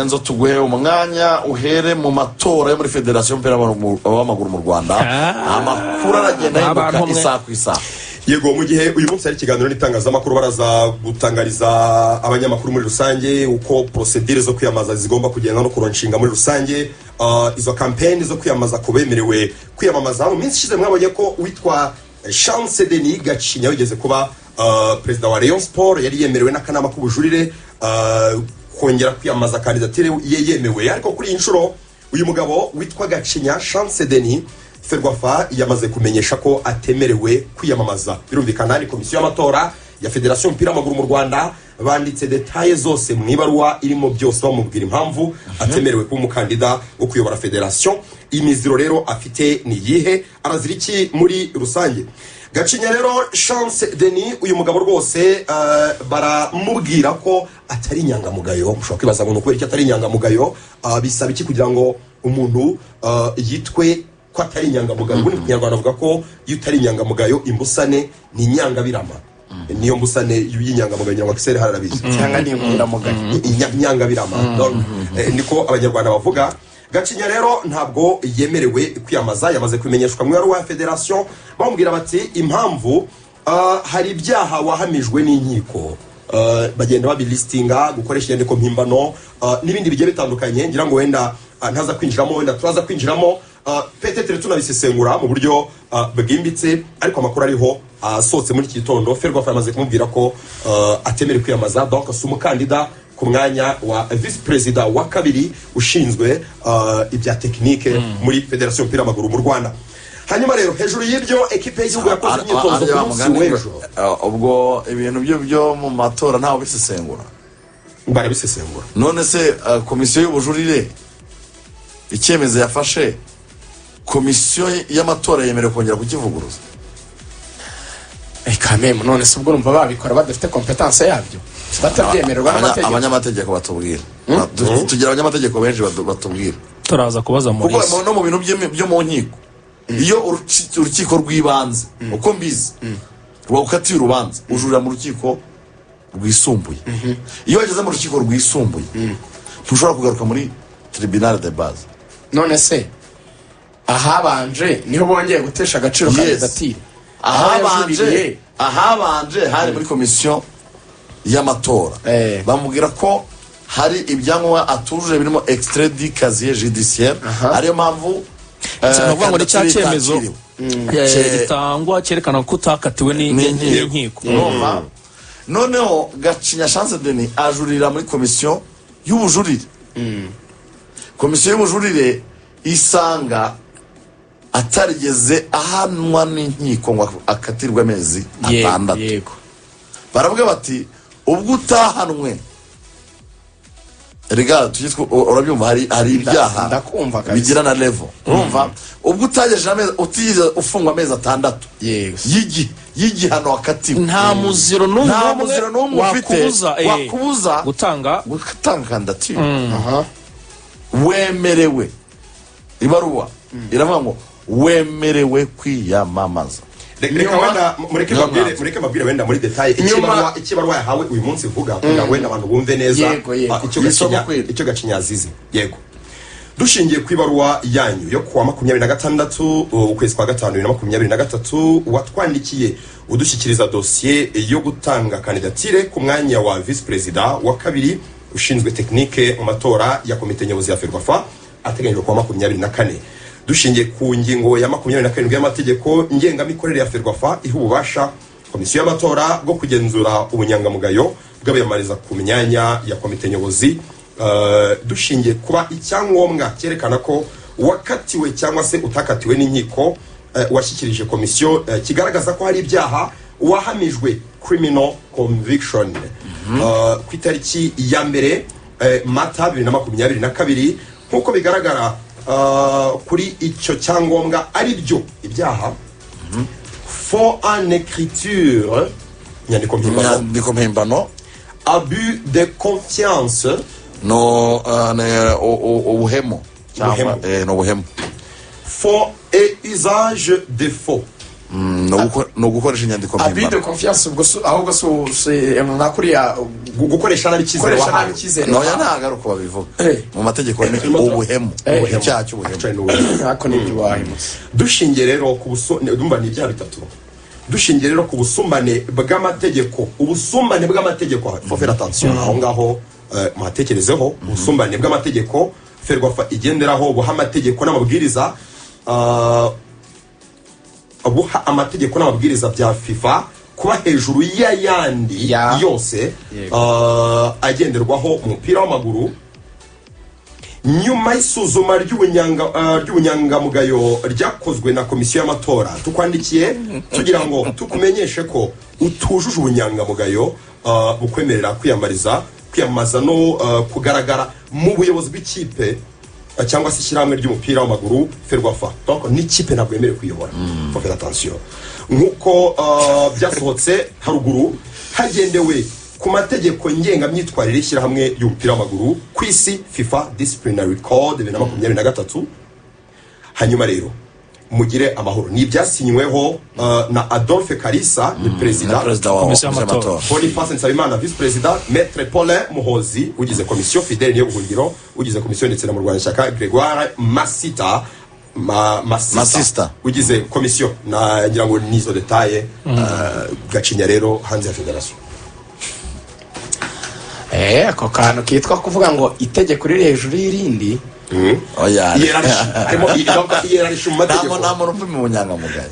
Enzo tuguhe umwanya uhere mu matora yo muri Federation w'amaguru mu Rwanda. Amakuru aragenda hinduka isaha ku isaha. Yego mu gihe uyu munsi ari ikiganiro n'itangazamakuru baraza gutangariza abanyamakuru muri rusange uko procedure zo kwiyamaza zigomba kugenda no kuronshinga muri rusange. Izo campaign zo kwiyamaza ko bemerewe kwiyamamaza mu minsi ishize mwabonye ko witwa Chance Denis GACINYA wigeze kuba president wa Rayon Sport yari yemerewe n'akanama k'ubujurire kongera kwiyamaza kandidatire ye yemewe, ariko kuri inshuro uyu mugabo witwa GACINYA Chance Denis FERWAFA yamaze kumenyesha ko atemerewe kwiyamamaza. Birumvikana ni komisiyo y'amatora ya Federation w'amaguru mu Rwanda banditse details zose mu ibaruwa irimo byose bamubwira impamvu atemerewe kuba umukandida wo kuyobora Federation. Imiziro rero afite ni yihe, arazira iki muri rusange? GACINYA rero Chance Denis uyu mugabo rwose baramubwira ko atari inyangamugayo. Mushobora kwibaza ngo kubera iki atari inyangamugayo, bisaba iki kugira ngo umuntu yitwe ko atari inyangamugayo? Ubundi mu Kinyarwanda avuga ko iyo utari inyangamugayo imbusane ni inyangabirama. Niyo mbusane y'inyangamugayo nyangwa kisere hararabizi cyangwa ni inkundamugayo inyangabirama. Niko abanyarwanda bavuga. GACINYA rero ntabwo yemerewe kwiyamaza, yamaze kumenyeshwa mu ibaruwa ya Federation bamubwira bati impamvu hari ibyaha wahamijwe n'inkiko, bagenda babilistinga gukoresha inyandiko mpimbano n'ibindi bigiye bitandukanye. Ngira ngo wenda ntaza kwinjiramo, wenda turaza kwinjiramo peut-être tunabisesengura mu buryo bwimbitse, ariko amakuru ariho asohotse muri iki gitondo. FERWAFA yamaze kumubwira ko atemerewe kwiyamaza, donc si umukandida ku mwanya wa vice president wa kabiri ushinzwe ibya technique muri Federation w'amaguru mu Rwanda. Hanyuma rero hejuru y'ibyo equipe y'igihugu yakoze imyitozo ku munsi w'ejo. Ubwo ibintu byo mu matora ntaho bisesengura, mbare bisesengura. None se komisiyo y'ubujurire icyemezo yafashe, komisiyo y'amatora yemerewe kongera kukivuguruza? Kameme none se ubwo urumva babikora badafite competence yabyo, batabyemererwa n'amategeko. Abanyamategeko batubwira, tugira abanyamategeko benshi batubwira, turaza kubaza muri kuko no mu bintu byo mu nkiko iyo urukiko rw'ibanze uko mbizi rwakatiye urubanza ujurira mu rukiko rwisumbuye. Iyo wageze mu rukiko rwisumbuye ntushobora kugaruka muri tribunal de base. None se ahabanje niho bongeye gutesha agaciro kandidatire? Ahabanje hari muri komisiyo y'amatora bamubwira ko hari ibyangombwa atujuje birimo extrait du casier judiciaire, ariyo mpamvu cyangwa ngo cya cyemezo gitangwa cyerekana ko utakatiwe n'inkiko. Noneho GACINYA Chance Denis ajurira muri komisiyo y'ubujurire. Komisiyo y'ubujurire isanga atarigeze ahanwa n'inkiko ngo akatirwe amezi 6. Baravuga bati ubwo utahanwe rega urabyumva hari ibyaha bigira na level. Urumva ubwo utageje amezi utize ufungwa amezi 6 y'igihano wakatiwe, nta muziro n'umwe wakubuza gutanga kandidatire. Wemerewe, ibaruwa iravuga ngo wemerewe kwiyamamaza. Reka wenda mureke babwire wenda muri detail ikibaruwa yahawe uyu munsi vuga kugira wenda abantu bumve neza icyo GACINYA azize. Yego, dushingiye ku ibaruwa yanyu yo kuwa 26 ukwezi kwa 5 2023 watwandikiye udushyikiriza dossier yo gutanga kandidatire ku mwanya wa vice president wa kabiri ushinzwe technique mu matora ya komite nyobozi ya FERWAFA ateganyijwe kuwa 24. Dushingiye ku ngingo ya 27 y'amategeko ngengamikorere ya FERWAFA iha ububasha komisiyo y'amatora bwo kugenzura ubunyangamugayo bw'abiyamamariza ku myanya ya komite nyobozi, dushingiye kuba icyangombwa cyerekana ko wakatiwe cyangwa se utakatiwe n'inkiko washyikirije komisiyo kigaragaza ko hari ibyaha wahamijwe criminal conviction ku itariki ya mbere Mata 2022 nk'uko bigaragara kuri icyo cyangombwa ari byo ibyaha faux en écriture, nyandiko mpimbano, abus de confiance, ubuhemu, faux et usage de faux, no gukoresha inyandiko abide mpimbano confiance ubwo ahubwo nka kuriya gukoresha nabi icyizere gukoresha nabi wahawe icyizere noya ntabwo ari uko babivuga mu mategeko ni ubuhemu icyaha cy'ubuhemu ntako n'ibyo wahimutse dushingiye rero ku ndumva ni ibyaha bitatu dushingiye rero ku busumbane bw'amategeko ubusumbane bw'amategeko faut faire attention aho ngaho muhatekerezeho ubusumbane bw'amategeko FERWAFA igenderaho buha amategeko n'amabwiriza buha amategeko n'amabwiriza bya FIFA kuba hejuru y'ayandi yose agenderwaho mu mupira w'amaguru nyuma y'isuzuma ry'ubunyangamugayo ryakozwe na komisiyo y'amatora tukwandikiye tugira ngo tukumenyeshe ko utujuje ubunyangamugayo bukwemerera kwiyamamaza no kugaragara mu buyobozi bw'ikipe cyangwa se ishyirahamwe ry'umupira w'amaguru FERWAFA donc n'ikipe ntabwo yemerewe kuyobora faut faire attention nk'uko byasohotse haruguru hagendewe ku mategeko ngengamyitwarire y'ishyirahamwe ry'umupira w'amaguru ku isi FIFA Disciplinary Code 2023 hanyuma rero mugire amahoro ni ibyasinyweho na Adolphe Kalisa ni perezida wa komisiyo y'amatora Boniface Nsabimana vice president Maître Paulin Muhozi ugize komisiyo Fidèle niyo buhungiro ugize komisiyo ndetse na murwanashyaka Gregoire Masita ugize komisiyo na ngira ngo nizo detaye gacinya rero hanze ya federation ako kantu kitwa kuvuga ngo itegeko riri hejuru y'irindi oya yerarisha mu mategeko nta muntu upima ubunyangamugayo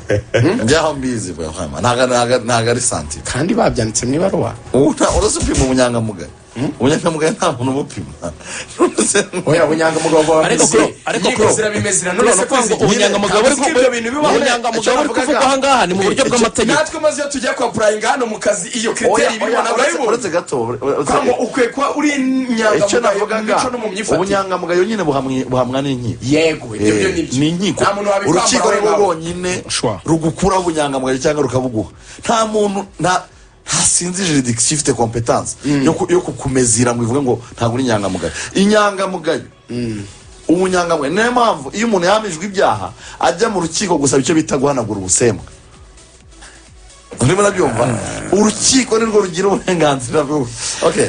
njyaho mbizi ntabwo ari santi kandi babyanditse mu ibaruwa uretse upima ubunyangamugayo ubunyangamugayo nta muntu ubupima oya ubunyangamugayo ariko zirabimezira ubunyangamugayo buri kuvuga aha ngaha ni mu buryo bw'amategeko natwe maze iyo tujya kwa purayinga hano mu kazi iyo kriteri ibibona urabibona uretse gato kandi ukwiye kuba uri icyo inyangamugayo mu mico no mu myifatire ubunyangamugayo nyine buhamwa n'inkiko yego ibyo ni inkiko urukiko rwo rwonyine rugukuraho ubunyangamugayo cyangwa rukabuguha nta muntu nta sinzi juridiction ifite competence yo kukumezira ngo ivuge ngo ntabwo uri inyangamugayo umunyangamugayo niyo mpamvu iyo umuntu yahamijwe ibyaha ajya mu rukiko gusaba icyo bita guhanagura ubusembwa urimo nabyumva urukiko nirwo rugira uburenganzira bwo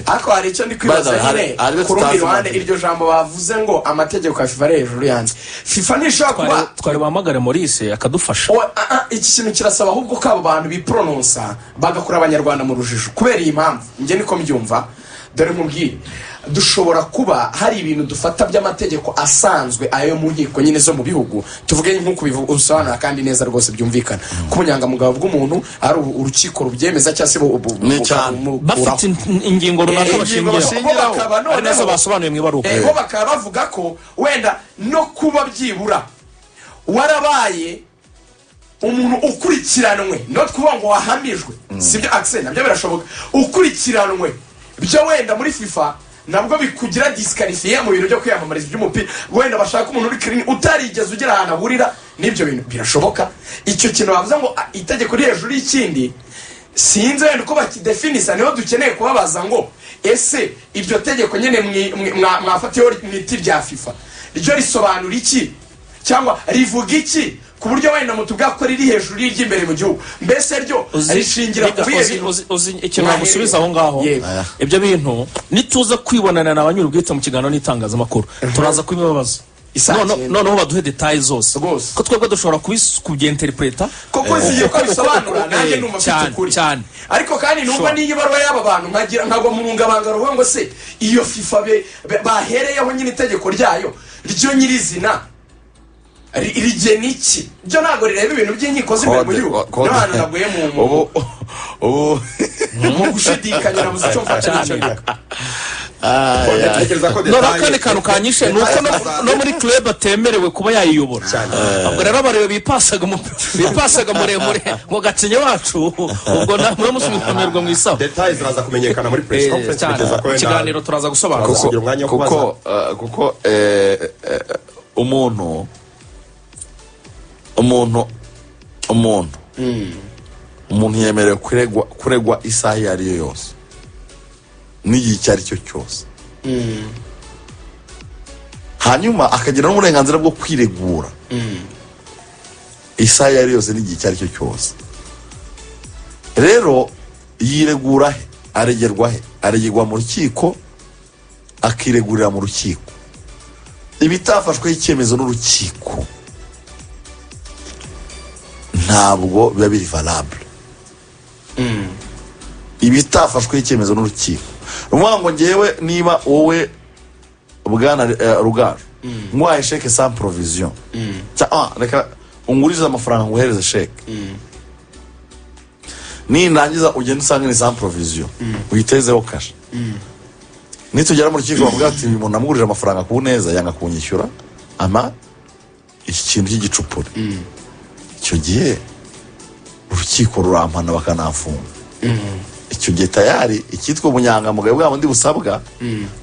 ariko hari icyo ndi kwibaza nyine ku rundi ruhande iryo jambo bavuze ngo amategeko ya FIFA ari hejuru yanjye FIFA ntishobora kuba twari bahamagare Maurice akadufasha iki kintu kirasaba ahubwo ko abo bantu biprononsa bagakura abanyarwanda mu rujijo kubera iyi mpamvu njye niko mbyumva dore nkubwire dushobora kuba hari ibintu dufata by'amategeko asanzwe ayo mu nkiko nyine zo mu bihugu tuvuge nk'uko ubisobanura kandi neza rwose byumvikana ko ubunyangamugayo bw'umuntu ari urukiko rubyemeza cyangwa se bafite ingingo runaka bashingiraho ari neza basobanuye mu ibaruwa bo bakaba bavuga ko wenda no kuba byibura warabaye umuntu ukurikiranwe no kuvuga ngo wahamijwe sibyo accent nabyo birashoboka ukurikiranwe byo wenda muri FIFA nabwo bikugira disqualifié mu bintu byo kwiyamamariza iby'umupira wenda bashaka umuntu uri clean utarigeze ugera ahantu ahurira n'ibyo bintu birashoboka icyo kintu bavuze ngo itegeko riri hejuru y'ikindi sinzi wenda uko bakidefinisa niho dukeneye kubabaza ngo ese iryo tegeko nyine mwafatiyeho mwiti rya FIFA ryo risobanura iki cyangwa rivuga iki ku buryo wenda mutubwa ko riri hejuru y'iry'imbere mu gihugu mbese ryo rishingira ku bihe ikintu nagusubiza aho ngaho ibyo bintu nituza kwibonana na banyurubwite mu kiganiro n'itangazamakuru turaza kubibabaza noneho baduhe details zose ko twebwe dushobora kubyenterpreta koko ziye ko bisobanura nanjye numva mfite ukuri cyane ariko kandi numva niyo ibaruwa y'aba bantu nkagwa mu rungabangaro ngo se iyo FIFA bahereyeho nyine itegeko ryayo ryo nyirizina rigena iki byo ntabwo rireba ibintu by'inkiko z'imbere mu gihugu n'abantu naguye mu gushidikanya nabuze icyo mfata n'icyo ndeka akandi kantu kanyishe ni uko no muri club atemerewe kuba yayiyobora ubwo rero abareba bipasaga muremure ngo gacinye wacu ubwo namwe musubizamerwa mu isaho details ziraza kumenyekana muri press conference ikiganiro turaza gusobanura kuko umuntu yemerewe kuregwa isaha iyo ari yo yose n'igihe icyo ari cyo cyose hanyuma akagira n'uburenganzira bwo kwiregura isaha iyo ari yose n'igihe icyo ari cyo cyose rero yiregura he aregerwa he aregerwa mu rukiko akiregurira mu rukiko ibitafashweho icyemezo n'urukiko ntabwo biba biri valable ibitafashweho icyemezo n'urukiko rumwa ngo ngewe niba wowe bwana Rugaju ngwaye sheke sans provision reka unguriza amafaranga nguhereze sheke nindangiza ugenda usanga ni sans provision uyitezeho kasha nitugera mu rukiko bavuga ati uyu muntu namugurije amafaranga ku neza yanga kunyishyura ama iki kintu cy'igicupuri icyo gihe urukiko rurampana bakanafunga icyo gihe tayari icyitwa ubunyangamugayo bwa bundi busabwa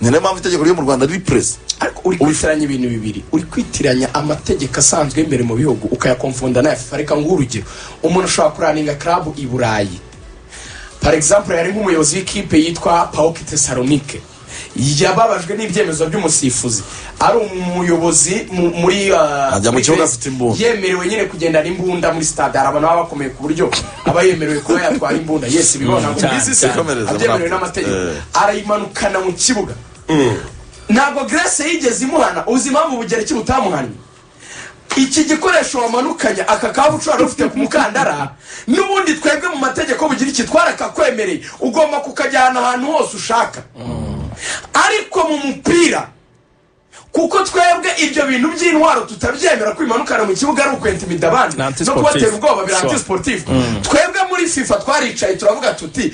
ni nayo mpamvu itegeko ryo mu Rwanda riri press ariko uri kwitiranya ibintu bibiri uri kwitiranya amategeko asanzwe imbere mu bihugu ukayakonfunda na FIFA reka ngurugero umuntu ashobora kuraninga club i Burayi par exemple yari nk'umuyobozi w'ikipe yitwa PAOK Thessalonike yababajwe n'ibyemezo by'umusifuzi ari umuyobozi muri ajya mu kibuga afite imbunda yemerewe nyine kugendana imbunda muri stade hari abantu baba bakomeye ku buryo aba yemerewe kuba yatwara imbunda yes bibona ngo bizi abyemerewe n'amategeko arayimanukana mu kibuga ntabwo Grace yigeze imuhana uzi impamvu Bugereki butamuhanye iki gikoresho wamanukanya aka kabu ushobora ufite ku mukandara n'ubundi twebwe mu mategeko bugira iki twarakakwemereye ugomba kukajyana ahantu hose ushaka ariko mu mupira kuko twebwe ibyo bintu by'intwaro tutabyemera kwimanukana mu kibuga ari ukwentimida abandi no kubatera ubwoba biri anti-sportif twebwe muri FIFA twaricaye turavuga tuti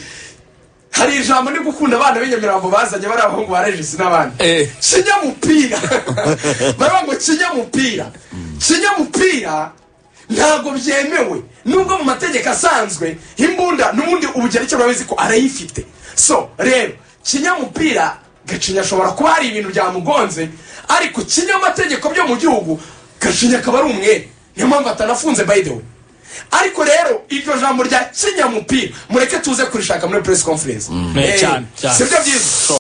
hari ijambo ni gukunda abana b'inyamirambo bazanye bari abahungu ba Regis n'abandi kinyamupira baravuga ngo kinyamupira ntabwo byemewe nubwo mu mategeko asanzwe imbunda n'ubundi Ubugereki urabizi ko arayifite so rero kinyamupira Gacinya ashobora kuba hari ibintu byamugonze ariko kinyamategeko byo mu gihugu Gacinya akaba ari umwe niyo mpamvu atanafunze by the way ariko rero iryo jambo rya kinyamupira mureke tuze kurishaka muri press conference cyane sibyo byiza